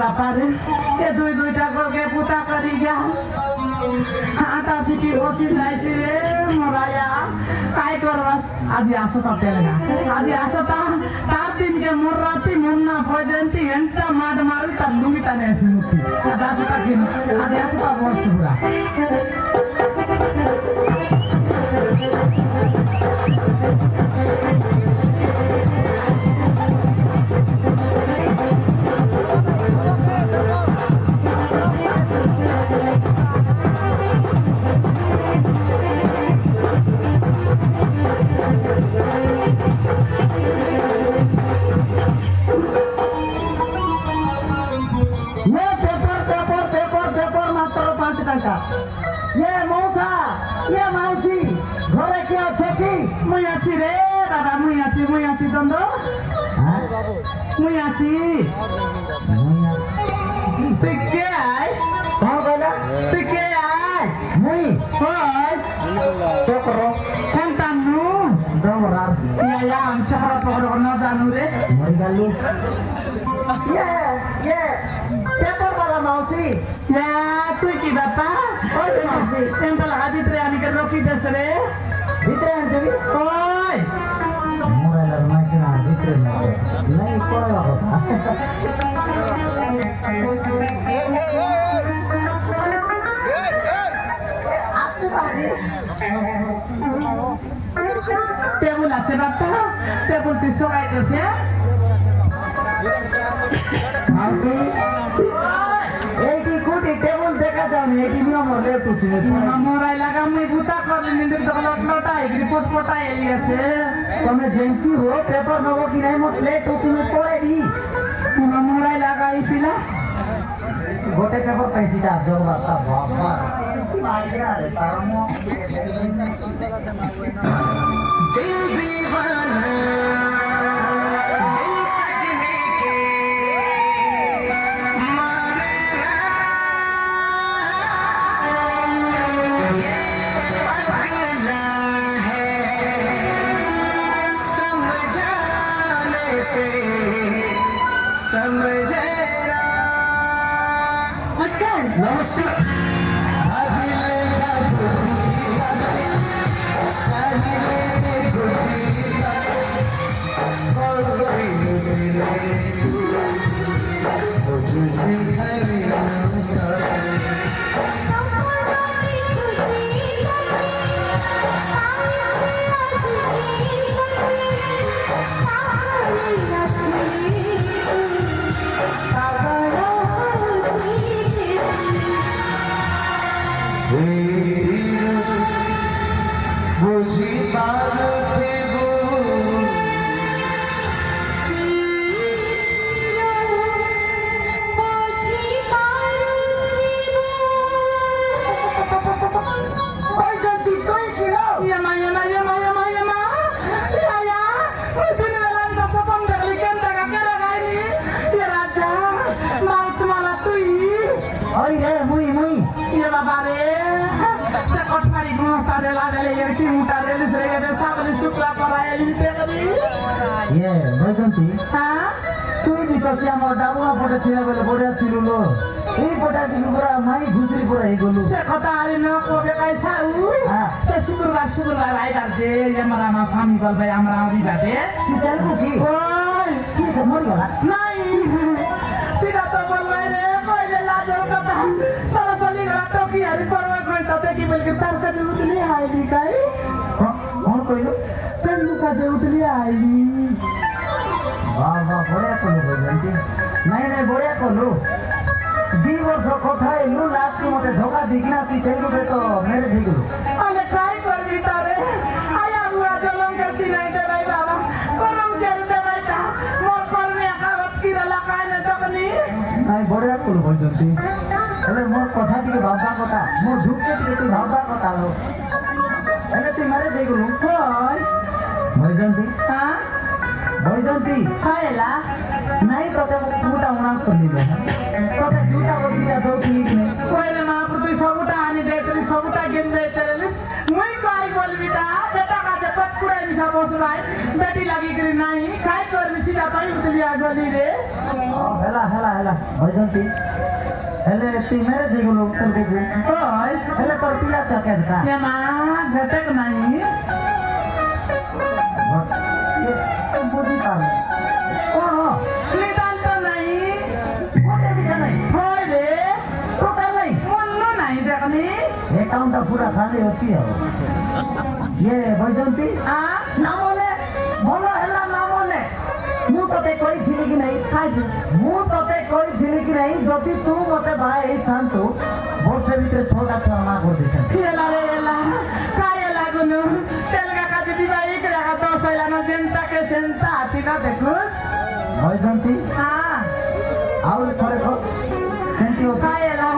বাপারে এ দুইটা করকে পুতা করি গা আটা পিটি বসি যাইছি রে মরায়া কাই করবাস আজি আসো তা তেলগা আজি আসো তা তার দিনকে মোর রাতি মুন্না পর্যন্তি এন্টা মাড মারি তার লুঙ্গি টানে আসি মুক্তি আজি আসো তা কিন আজি আসো তা বসছি পুরা ये मौसा ये माउसी घरे के अछ कि मुई आछि रे बाबा मुई आछि दंदो हां मुई आछि तू के आय कौन कहला तू के आय मुई होय छोकरो संतानु दमरा या हम चहरा पकड़ न जानू रे मर गालू ये पेपर वाला मौसी या तू की बापा ओय मौसी एंतल हाबित्रे आनी के रोकी दस रे भित्रे आंटी ओय मोरा लरमा के भित्रे नहीं कोई होता आपके बाजी टेबल আছে বাপা টেবল 300 আইতেছে मौसी एटी कोटी टेबल देखा जाने एटी नियम ले तुझे हमरा লাগা মই বুতা করলি নিন্দর তো লটলটা এগরি পোটপটা এলি আছে তুমি জেনতি हो पेपर नबो कि নাই মত লেট তুমি পড়েবি हमरा লাগাই পিলা গোটে পেপার পাইছিটা দেও বাবা বাবা কি মাইরা রে তার মো দিল दीवाना नमस्कार बुझी बात थे वो बुझी बात थे वो ओए जल्दी तो ही किलो ये माँ या दिन वेला हम सब बंद लिखन तक के लगाई ये राजा माउत माला तू ही ओए रे मुई ये बाबा रे कटमारी गुणस्तारे लागले ये की मुटारे लिसरे ये साबली शुक्ला परायली पेकरी ये भजंती हां तू भी तो श्याम डाबुला पटे थिला बेले बढिया थिलु लो ए पटासी पुरा माई घुसरी पुरा हे गोलु से कता आले न कोबे काई साउ हां से सुदुरबा भाई बाटे ये मरा मा सामी बल भाई हमरा आबी बाटे सितल को की ओय की से मर गला नहीं सीधा तो बोल भाई रे पहिले लाजल कता सलसली गला तो की हरि परवा कोई तते की बोल के तार का उतली आईली काई कौन कहिलो तन्नु का उतली आईली वाह बढिया कलो भजंती नहीं बढिया कलो 2 वर्ष কথা এলু লাস্ট মতে ধোকা দিগনা তুই তেলু রে তো মেরে দিগলু আলে কাই করবি তারে আয়া বুয়া জলম কে সিনাই দে ভাই বাবা করম তেল দে ভাই তা মোর করবে একাবত কি রে লাগাই নে তকনি নাই বড়িয়া কলু ভজন্তি তাহলে মোর কথা টিকে ভাববা কথা মোর দুঃখে টিকে তুই ভাববা কথা লো তাহলে তুই মেরে দিগলু কই ভজন্তি হ্যাঁ ভজন্তি খাইলা নাই তোতে পুটা উনা করলি তোতে দুটা বসিয়া দৌড়লি নে কইলে মহাপুর তুই সবটা আনি দে তুই সবটা গেন দে তেরে লিস মুই কই বলবি তা বেটা কাজে পটকুড়াই पैसा बस भाई बेटी लगी करी नहीं खाई कर सीधा पाई उतली आ गली रे हेला हेला हेला भजंती हेले तू मेरे जेगुलो तोर बुबु ओय हेले तोर पिला तो के दा ये मां घटक नहीं ये बुझी पाले कोन हो निदान तो नहीं कोटे दिशा नहीं होय रे टोटल नहीं मुन्नु नहीं देखनी अकाउंट पूरा खाली होती है ये भजंती आ नामोने बोलो हेला नामोने मु तते कोई थिली कि नहीं आज मु तते कोई थिली कि नहीं जति तू मते भाई थांतु वर्षे भीतर छोटा छना कर दिस येला रे येला काय लागुनु तेलगा काजी बिबा एक रागा तो सैलानो जेंटा के सेंटा आचिना देखुस भजंती हां आउल थोड़े को सेंटी होता काय येला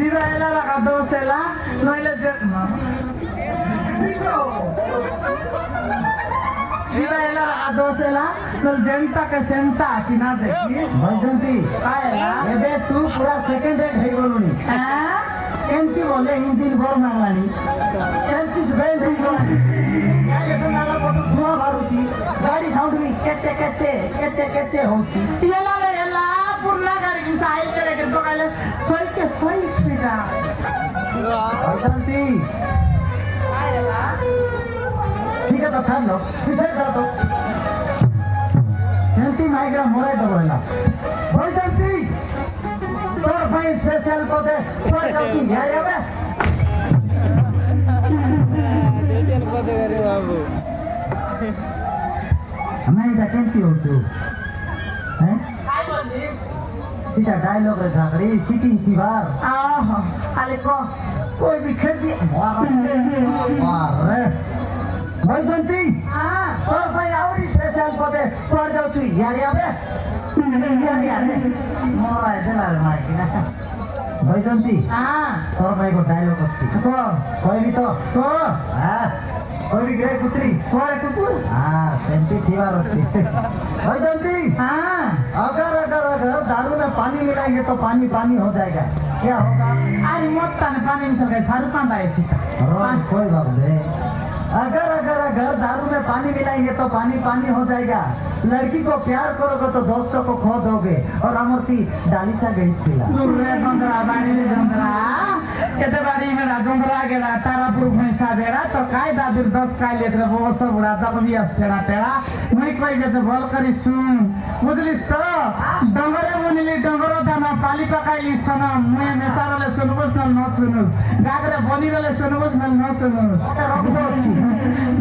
बिबा येला रागा तो सैला नोइले जे बिबा येला रागा तो सैला नोल जेंटा के सेंटा आचिना देखी भजंती काय येला एबे तू पूरा सेकंड रेट हे बोलुनी हां केंती बोले इंजिन बोर मांगलानी चेंसिस बैंड ही बोलानी गाड़ी पे नाला पटु धुआं बारुती गाड़ी साउंड भी केचे केचे केचे केचे होती येला रे येला पूर्ण गाडी की साइल करे के बगाले सही के सही स्पीड आ भजंती ठीक है तो थाम लो पीछे जा तो केंती माइग्रा मोरे दबोला भजंती तोर भाई स्पेशल को दे तोर गलती या आवे मैं इटा केंती हो तू हैं काय बोलिस सीधा डायलॉग रे झाकड़ी सिटिंग थी बार आह आले को कोई भी खेती मारे भजंती हां तोर भाई और स्पेशल को दे तोर जाऊ तू यार आवे यार यार मोरा देला रे माई किना भजंती हां तोर भाई को डायलॉग अच्छी तो कोई भी तो हां कोई भी ग्रे पुत्री कोरे कुकुर हां सेंटी थीवार अच्छी भजंती हां अगर अगर अगर दारू में पानी मिलाएंगे तो पानी पानी हो जाएगा क्या होगा अरे मोत्ता ने पानी मिसल गए सारू पान आए सीता रोज कोई बात नहीं अगर अगर अगर दारू में पानी मिलाएंगे तो पानी पानी हो जाएगा लड़की को प्यार करोगे तो दोस्तों को खो दोगे और अमरती डालिसा गई थी दुर्रे जंदरा बाड़ी रे जंदरा केते बाड़ी में जंदरा गेला तारापुर भैंसा बेड़ा तो काय दादुर 10 काय लेकर वो सब उड़ा तब भी टेढ़ा टेढ़ा मैं कोई के बोल करी सुन बुझलिस तो डंगरे मुनिली डंगरो दाना पाली पकाइली सना मुए मेचारले सुनबुस न सुनुस गागरे बनिरले सुनबुस न सुनुस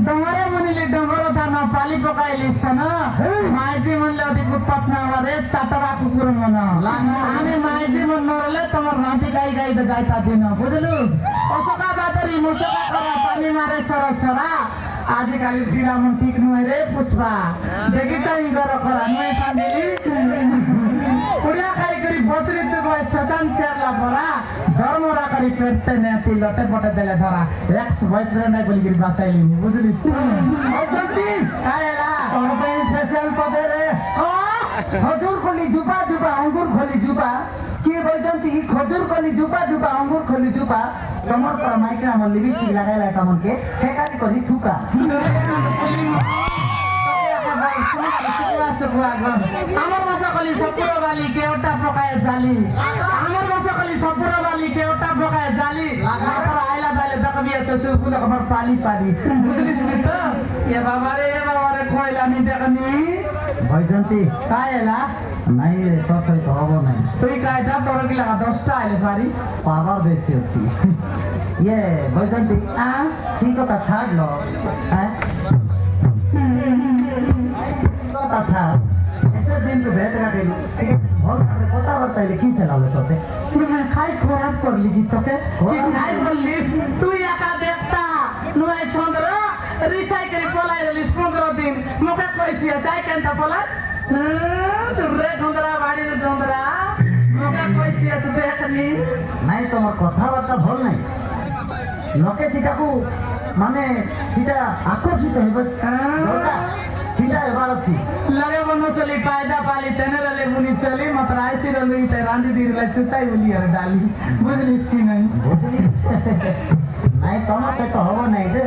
डंगरे मुनिली डंगरो दाना पाली पकाइली सना माइजी मनले अधिक उत्पात न गरे चाटरा कुकुर मन हामी माइजी मन नरले तमर नाति गाई गाई त जाइता दिन बुझलुस असका बादरी मुसका करा पानी मारे सरसरा आजकल फिरा मन ठीक नय रे पुष्पा देखि चाहिँ गर करा नय फामिली पुडिया खाइ करी बचरी त गए चचान चेरला बरा धर्मरा करी पेटते नेति लटे पटे देले धरा एक्स बॉयफ्रेंड नै बोली करी बचाइली बुझलिस भजंती कायला और भाई स्पेशल को दे रे खजूर खोली जुपा जुपा अंगूर खोली जुपा के भजंती खजूर खोली जुपा जुपा अंगूर खोली जुपा कमर पर माइक्रा में लिपस्टिक लगाइला कमन के फेकानी करी थुका আমার ভাষা কলি সপুর বালি কে ওটা পকায় জালি আমার ভাষা কলি সপুর বালি কে ওটা পকায় জালি লাগাতার আইলা দালে দকবি আছে সুকুলে আমার পালি পালি বুঝলিস নি তো এ বাবারে কইলা নি দেখনি भजंती কায়লা नहीं रे तो सही तो हबो नहीं তুই কায়টা তোর কি লাগা 10টা আইলে পারি पावर बेसी अच्छी ये भजंती आ ठीक होता छाड़ लो हैं तो छाड़ ऐसे दिन तो भेंट का दिन बहुत पता बताइले की चला ले तोते তুই খাই খরাব করলি কি তোকে তুই নাই বললিস তুই একা দেখতা নয় চন্দ্র রিসাইকেল পলাই রলিস 15 দিন মুখে কইছি চাই কেনটা পলাই রে চন্দ্রা বাড়ি রে চন্দ্রা মুখে কইছি তো দেখনি नहीं तो मोर कथाबार्ता भल नहीं लोके सीटाकू माने सीटा आकर्षित हेबे दरकार सीटा एबार अछि लगे बनसली पायदा पाली तेने रले बुनी चली मतराई सी रली ते रांदी दी रे चुचाई बोली अरे डाली बुझलिस की नहीं बुझली नहीं तमते तो हबो नहीं दे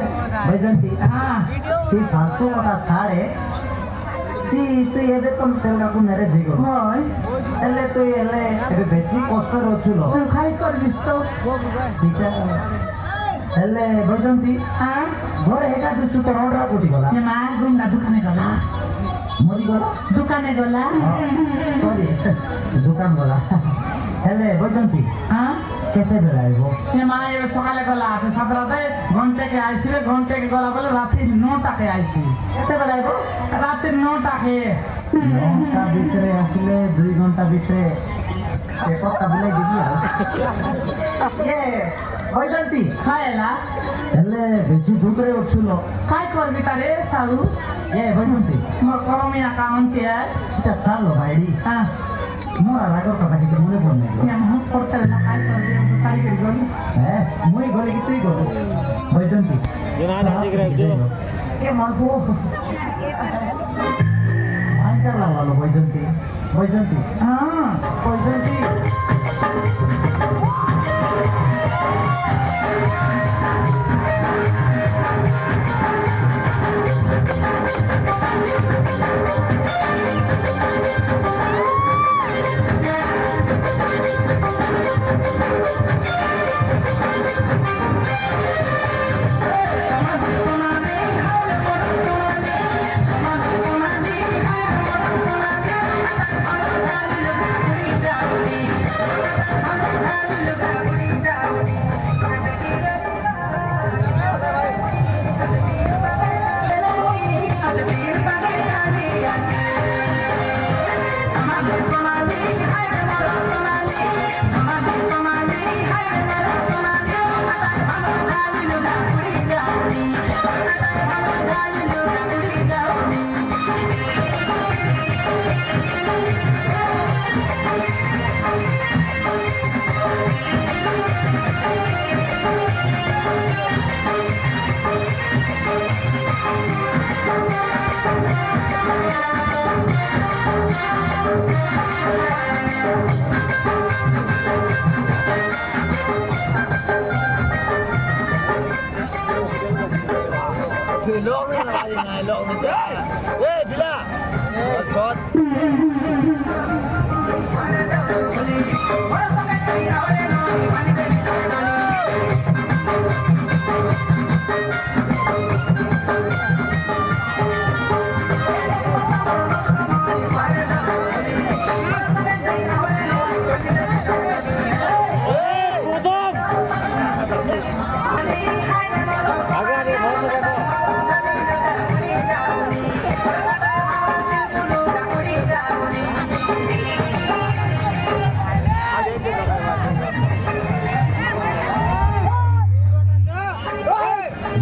बैजंती हाँ सी फालतू कथा छाड़े सी तू एबे तुम तेलगा को मेरे जिगो হয় एले तू एले एबे बेची कष्ट रछुलो তুই খাই করবিস তো सीटा एले बैजंती হ্যাঁ घरे एका दुष्टु तो रोडरा कोटी गला মা গুন্ডা দোকানে গলা मरी गला দোকানে গলা सॉरी दुकान गला एले बैजंती হ্যাঁ केते बेला आइबो মা এবার সকালে গলা আছে সাতটাতে ঘন্টাকে আইসিবে ঘন্টাকে গলা বলে রাতে 9টাকে আইসি केते बेला आइबो রাতে 9টাকে घंटा ভিতরে আসলে 2 ঘন্টা ভিতরে পেপার কাবিলাই দিবি এ बैजंती খায়লা এলে বেশি দুকরে উঠছিল খাই করবি তারে সাউ এ बैजंती মোর করমি আকাউন্টে সেটা চালো বাইরি হ্যাঁ মোর আর আগর কথা কিছু মনে পড়ে নাই আমি করতে না খাই করবি সারি করে গলিস হ্যাঁ মুই গলে কি তুই গলে बैजंती এ মারবো আইকার লাগালো बैजंती হ্যাঁ Baijanti Thử lộn đi là bà gì này lộn đi chơi. Ê, đi là. Chót.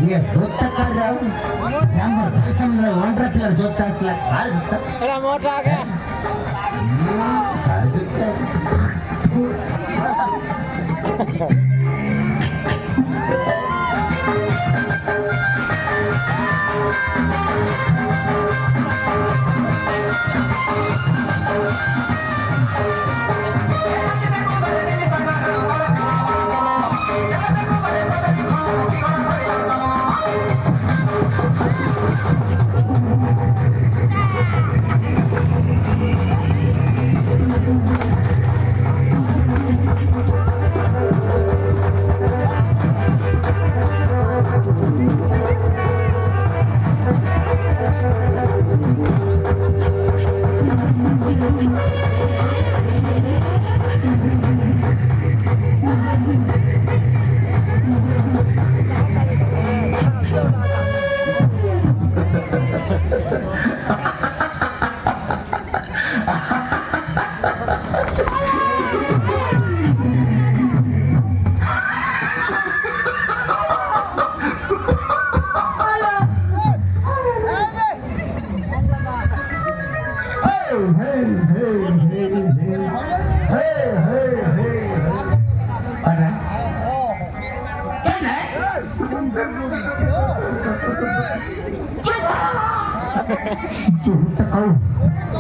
ये जोता कर रहा हूँ नंबर कसम ना वंडर प्लेयर जोता असला काय जोता अरे मोटा आ गया. काय जोता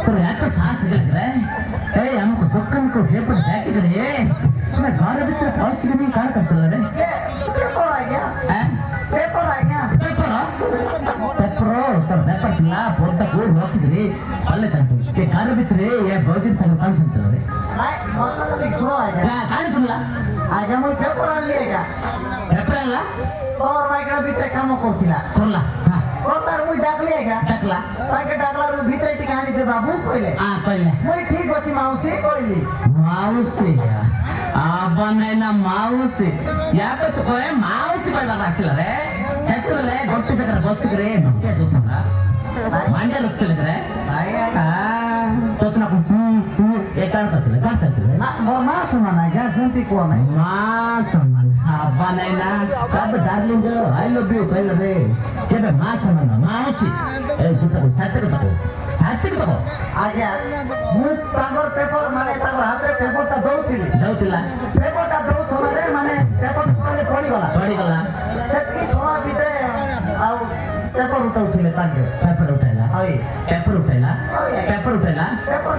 ternyata salah segala eh yang aku bukan kau jepat lagi kali cuma gara bicara harus segini kan kerja lagi paper aja ಇಲ್ಲ ಪೊಟ್ಟ ಕೂಡ ಹೋಗ್ತಿದ್ರಿ ಅಲ್ಲೇ ತಂತು ಕಾರ ಬಿತ್ತರೆ ಬಹುದಿನ ಸಂಗ ಕಾಣಿಸ್ತಾರೆ सुनो आएगा ಕಾಣಿಸಲ್ಲ आएगा मुझे पेपर आन लिएगा ಪೆಪ್ರ ಅಲ್ಲ और माइकड़ा भीतर काम खोलतिला ಕೊಲ್ಲ और मुझे डाक लिएगा ಡಕ್ಲ ताकि डाकला रू भीतर टिका आनी दे बाबू कोइले ಕೊಯ್ಲೆ मुझे ठीक होती माउसी कोइली ಮಾವುಸಿ ಅಬ್ಬನೈನ ಮಾವುಸಿ ಯಾಕೆ ತಗೋರೆ ಮಾವುಸಿ ಕೊಯ್ಬಾರ್ದು ಹಾಕ್ಸಿಲ್ಲರೆ ಛತ್ರಲೆ ಗೊತ್ತು ಜಗರ ಬಸ್ಸಿಗ್ರೆ ನುಗ್ಗೆ ಜೊತ್ತಲ್ಲ ಮಂಡ್ಯ ರುಚ್ಚಿಲಿದ್ರೆ ತೋತನ ಕಾಣ್ತದೆ ಕಾಣ್ತದೆ मास मना क्या संती कौन है ಮಾಸಮ್ಮನ ಅಬ್ಬನೈನ ಕಬ್ಬ ಡಾರ್ಲಿಂಗ್ ಐ ಲವ್ ಯು ಕೈಲದೆ ಕೇಬೆ ಮಾಸಮ್ಮನ ಮಾವುಸಿ ಏ ಜೊತ್ತಗೋ ಸಾತ್ವಿಕ ತಗೋ आ गया मुझे तागर पेपर माने तागर हाथ रे पेपर ता दौतिली ದೌತಿಲ್ಲ पेपर ता दौ थोड़े माने पेपर तले पड़ी गला ಪಡಿಗಲ್ಲ सेतकी समय भीतर आउ पेपर उठाउथिले ताके ಪೇಪರ್ ಉठाइला हई ಪೇಪರ್ ಉठाइला ಪೇಪರ್ ಉठाइला पेपर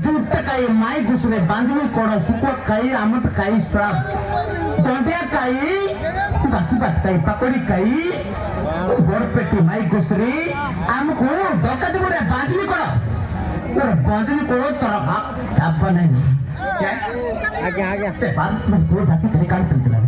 जुट्टकाई माई घुसरे बांधवी कोड़ा सुक्काई आमटकाई स्वाब दोंड्याकाई बसीबातकाई पकोड़ीकाई बोरपेटी माई घुसरी आमको दोकद बोरे बांधवी कोड़ा बोरे बांधवी कोड़ा तोरा चाप नहीं आगे से बात में कोई बात नहीं कान चलती है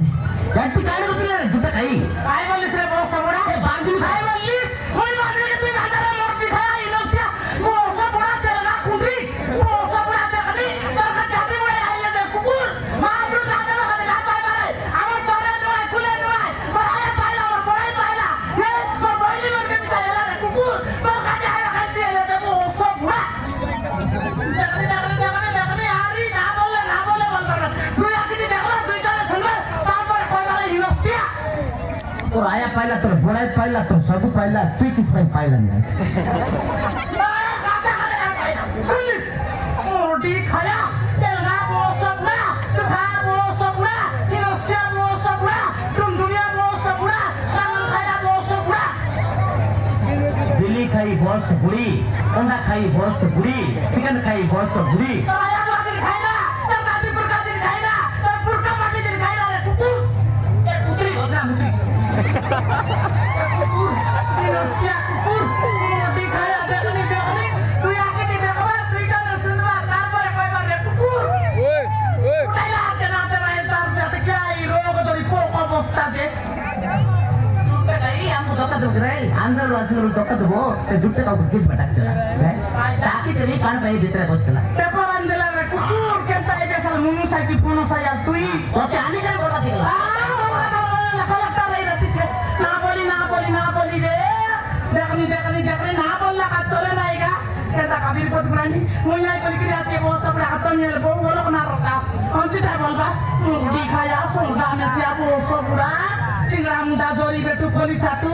गट्टी कान होती है जुट्टकाई काय बोलिस रे बहुत समोरा बांधवी काय बोलिस कोई बात नहीं कि तुम हजारा लोग दिखाया इनोस्टिया वो सब बड़ा तेरा कुंडली वो सब बड़ा देखनी तो का जाती बड़े आइले दे कुकुर महापुर राजा में खदे ना पाए मारे आवे तोरे नुआय खुले नुआय पर आया पाइला और बड़े पाइला ये पर बड़ी मन के चाहिए रे कुकुर पर का जाए खाती है दे वो सब बड़ा देखनी हारी ना बोले बोल कर तू आके देखला दुई जने सुनबे तापर कोई वाला इनोस्टिया और आया पाइला तो बोड़ाई पाइला तो सब पाइला तू किस में पाइला नहीं सुनिस मोटी खाया तेलगा वो सबड़ा तुखा वो सबड़ा इनोस्टिया वो सबड़ा तुम दुनिया वो सबड़ा रंग खाया वो सबड़ा बिल्ली खाई बहुत बुरी अंडा खाई बहुत बुरी चिकन खाई बहुत बुरी तो आया वो दिन खाइला तो दादी पुरका दिन खाइला तो पुरका बाकी दिन खाइला रे कुकुर ए कुतरी हो जा मुटी इनोस्टिया कुकुर मोटी खाया देखनी तू आके देखबा तू का सुनबा तापर कोई बार रे कुकुर Dai che nate vai entrare che hai rogo di poco postate. जुट्टकाई हमको धोखा दो रे आंध्र वासी लोग धोखा दो ते जुट्टे का किस भटकते हैं ताकि तेरी कान पे भीतर बसला Pepo andela re kukur kenta ide sal munu sai ki puno saya tui. Okay आने का बोला दिला La colata re ratis ke. Napoli be. Dekni na bolla ka chole naiga. Kenta kabir pot brani. Muya kali kiri ache bo sab ra haton yel bo bolo na rotas. Onti ta bolbas. Di khaya songa me tia bo sobura. Singra muda jori betu koli chatu.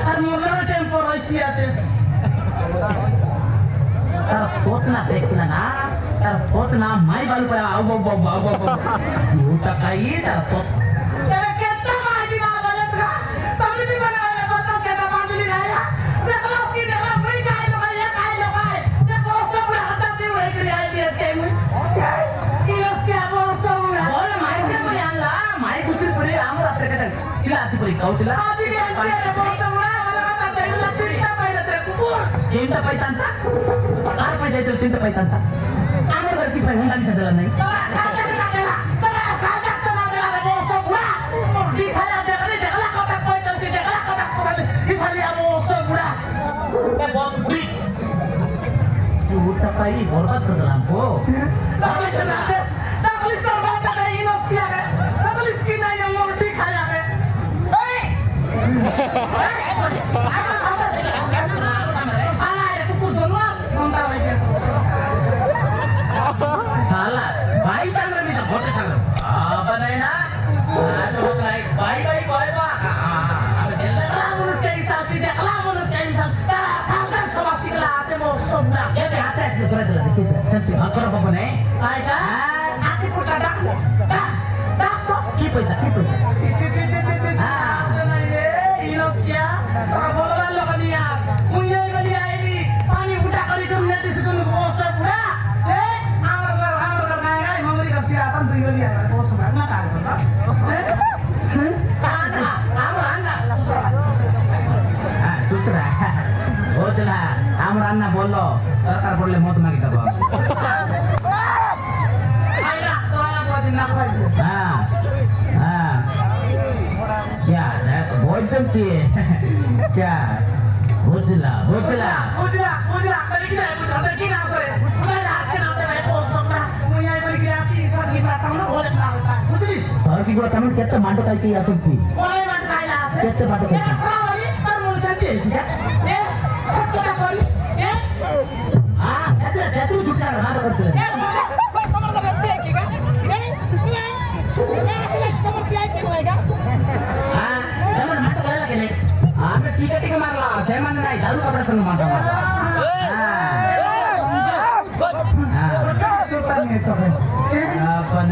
Ar murlo tempo roisia che. तर पोतना देखला ना तर पोतना माई बालू पर आओ जुट्टकाई तर पोत तेरे कितना माजी ना बोले तो तभी भी बनाया बता से ना बांधली रहा देखला उसकी देखला भाई काय लो ये बहुत सब बड़ा हटा दे वो एक रियाई भी है मुझे कि उसके अब वो सब बड़ा बोले माई के पर यानला माई कुछ परी आम रात्र के तक इला आती परी काउतिला आज के अंदर बहुत सब बड़ा वाला का देखला तीनटा पहले तेरे कुकुर तीनटा पैतांता कार पे जाते तीनटा पैतांता आम घर किस में हुंडा नहीं सदला नहीं खाता ना देला खाता ना देला बहुत सब बड़ा दिखाया देखला कटा कोई तो से देखला कटा इसलिए अब वो सब बड़ा ए बॉस बुरी जुट्टकाई बर्बाद कर दिला हमको Naglis na bata kay inostia ka. Naglis kina yung mordi kaya ka. Hey! Sana ay kupudol mo. Punta mo kasi. साला भाई सांग रहा नहीं बोलते सांग रहा अब नहीं ना तो बोलता है भाई भाई भाई सेल्फी हकर बाबा नाही काय का आखी कुठला टाकतो की पैसा पानी उठा करी तुमने दिसको ओसा पुरा ए आमर घर गाय मगरी का सिरातन दुई गली है ओसा ना काट आना आना दुसरा हो तिला आमर अण्णा बोललो सरकार बोलले मत मागितलं बा आईला तोया बोदी ना पाहिजे क्या बोलते ती क्या बोलला उजला तरी की नाही पुढे तरी की ना सरे काय राहते ना ते भाई ओसा पुरा मुई आई बली गिराची सर की बात ना बोले ना बुझलीस सर की गोटा में केत्ते मांडो काय की असेल ती बोले मत खायला আছে केत्ते मांडो काय सरावली तर मुलं सांगते ठीक आहे ए सत्य कोणी ए त्यातून सुटणार मांडो करते आम्ही ठीक मारला सेमान नाही दारू कपडा संग मारला सुतान येतो पण